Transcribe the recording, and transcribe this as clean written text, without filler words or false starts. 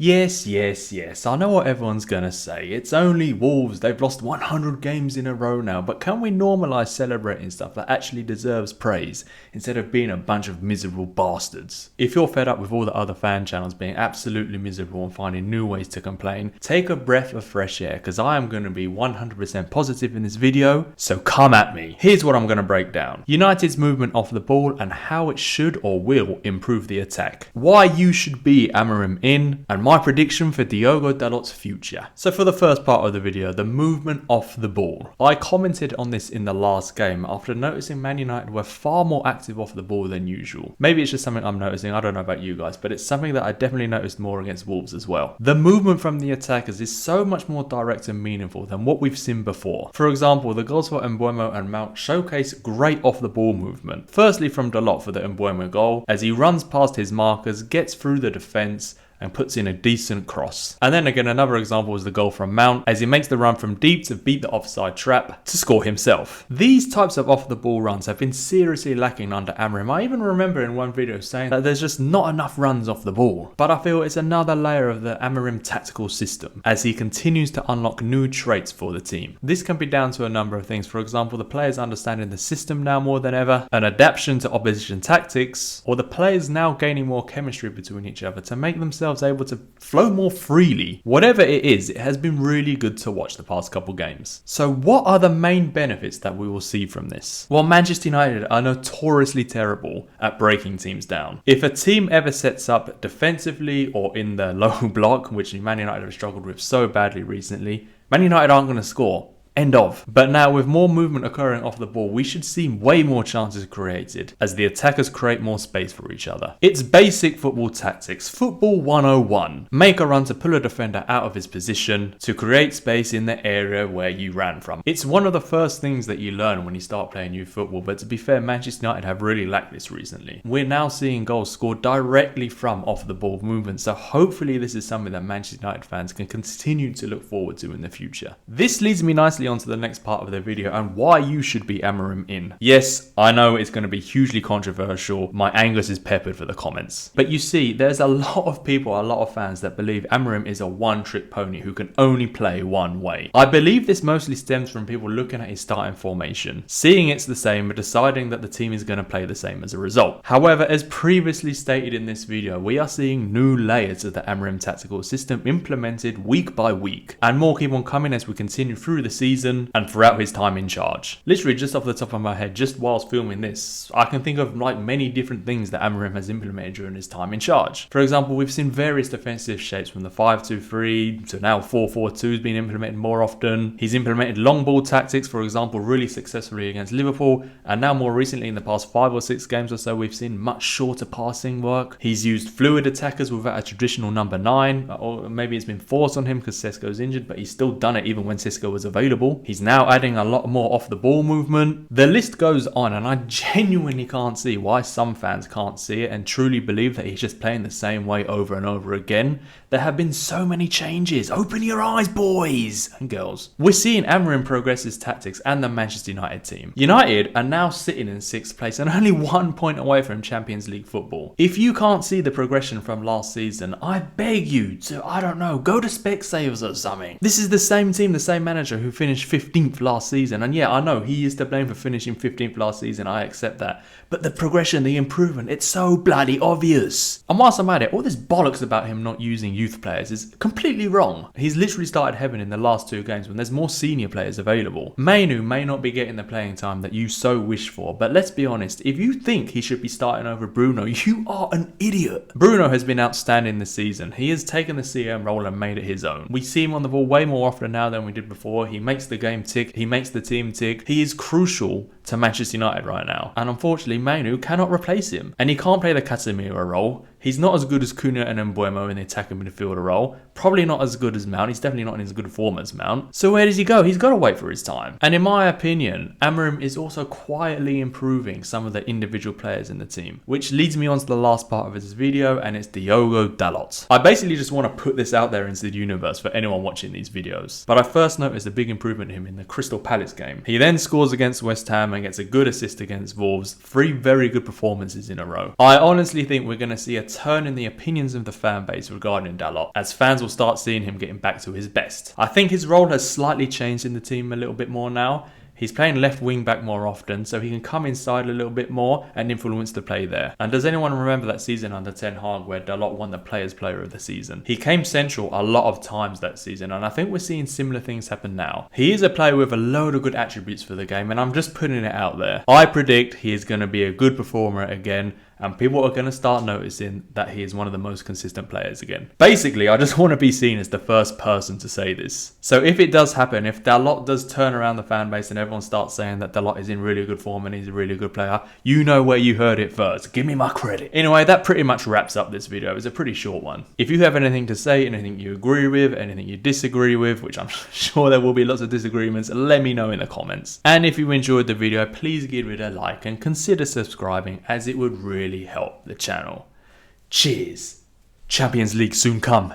Yes, yes, yes, I know what everyone's gonna say. It's only Wolves, they've lost 100 games in a row now, but can we normalise celebrating stuff that actually deserves praise instead of being a bunch of miserable bastards? If you're fed up with all the other fan channels being absolutely miserable and finding new ways to complain, take a breath of fresh air, because I am going to be 100% positive in this video, so come at me. Here's what I'm going to break down. United's movement off the ball and how it should or will improve the attack. Why you should be Amorim in, and my prediction for Diogo Dalot's future. So for the first part of the video, the movement off the ball. I commented on this in the last game after noticing Man United were far more active off the ball than usual. Maybe it's just something I'm noticing, I don't know about you guys, but it's something that I definitely noticed more against Wolves as well. The movement from the attackers is so much more direct and meaningful than what we've seen before. For example, the goals for Mbeumo and Mount showcase great off the ball movement. Firstly from Dalot for the Mbeumo goal, as he runs past his markers, gets through the defence, and puts in a decent cross. And then again, another example is the goal from Mount, as he makes the run from deep to beat the offside trap to score himself. These types of off the ball runs have been seriously lacking under Amorim. I even remember in one video saying that there's just not enough runs off the ball. But I feel it's another layer of the Amorim tactical system, as he continues to unlock new traits for the team. This can be down to a number of things. For example, the players understanding the system now more than ever, an adaptation to opposition tactics, or the players now gaining more chemistry between each other to make themselves able to flow more freely. Whatever it is, it has been really good to watch the past couple games. So what are the main benefits that we will see from this? Well, Manchester United are notoriously terrible at breaking teams down. If a team ever sets up defensively or in the low block, which Man United have struggled with so badly recently, Man United aren't going to score. End of. But now with more movement occurring off the ball, we should see way more chances created as the attackers create more space for each other. It's basic football tactics. Football 101. Make a run to pull a defender out of his position to create space in the area where you ran from. It's one of the first things that you learn when you start playing youth football, but to be fair, Manchester United have really lacked this recently. We're now seeing goals scored directly from off the ball movement, so hopefully this is something that Manchester United fans can continue to look forward to in the future. This leads me nicely onto the next part of the video and why you should be Amorim in. Yes, I know it's going to be hugely controversial. My Angus is peppered for the comments. But you see, there's a lot of people, a lot of fans that believe Amorim is a one-trick pony who can only play one way. I believe this mostly stems from people looking at his starting formation, seeing it's the same, but deciding that the team is going to play the same as a result. However, as previously stated in this video, we are seeing new layers of the Amorim tactical system implemented week by week, and more keep on coming as we continue through the season and throughout his time in charge. Literally just off the top of my head, just whilst filming this, I can think of like many different things that Amorim has implemented during his time in charge. For example, we've seen various defensive shapes from the 5-2-3 to now 4-4-2 has been implemented more often. He's implemented long ball tactics, for example, really successfully against Liverpool, and now more recently in the past 5 or 6 games or so, we've seen much shorter passing work. He's used fluid attackers without a traditional number 9, or maybe it's been forced on him because Sesko's injured, but he's still done it even when Sesko was available. He's now adding a lot more off the ball movement. The list goes on, and I genuinely can't see why some fans can't see it and truly believe that he's just playing the same way over and over again. There have been so many changes. Open your eyes, boys and girls. We're seeing Amorim progress his tactics and the Manchester United team. United are now sitting in 6th place and only 1 point away from Champions League football. If you can't see the progression from last season, I beg you to, I don't know, go to Specsavers or something. This is the same team, the same manager who finished 15th last season, and yeah, I know he is to blame for finishing 15th last season, I accept that, but the progression, the improvement, it's so bloody obvious. And whilst I'm at it, all this bollocks about him not using youth players is completely wrong. He's literally started heaven in the last 2 games when there's more senior players available. Mbeumo may not be getting the playing time that you so wish for, but let's be honest, if you think he should be starting over Bruno, you are an idiot. Bruno has been outstanding this season. He has taken the CM role and made it his own. We see him on the ball way more often now than we did before. He makes the game tick, he makes the team tick. He is crucial to Manchester United right now, and unfortunately Mbeumo cannot replace him, and he can't play the Casemiro role. He's not as good as Cunha and Mbeumo in the attacking midfielder role. Probably not as good as Mount. He's definitely not in as good form as Mount. So where does he go? He's got to wait for his time. And in my opinion, Amorim is also quietly improving some of the individual players in the team, which leads me on to the last part of this video, and it's Diogo Dalot. I basically just want to put this out there into the universe for anyone watching these videos. But I first noticed a big improvement in him in the Crystal Palace game. He then scores against West Ham and gets a good assist against Wolves. 3 very good performances in a row. I honestly think we're going to see a turn in the opinions of the fan base regarding Dalot, as fans will start seeing him getting back to his best. I think his role has slightly changed in the team a little bit more now. He's playing left wing back more often, so he can come inside a little bit more and influence the play there. And does anyone remember that season under Ten Hag where Dalot won the Players' Player of the Season? He came central a lot of times that season, and I think we're seeing similar things happen now. He is a player with a load of good attributes for the game, and I'm just putting it out there. I predict he is going to be a good performer again, and people are going to start noticing that he is one of the most consistent players again. Basically, I just want to be seen as the first person to say this. So if it does happen, if Dalot does turn around the fan base and everyone starts saying that Dalot is in really good form and he's a really good player, you know where you heard it first. Give me my credit. Anyway, that pretty much wraps up this video. It's a pretty short one. If you have anything to say, anything you agree with, anything you disagree with, which I'm sure there will be lots of disagreements, let me know in the comments. And if you enjoyed the video, please give it a like and consider subscribing, as it would really help the channel. Cheers. Champions League soon come.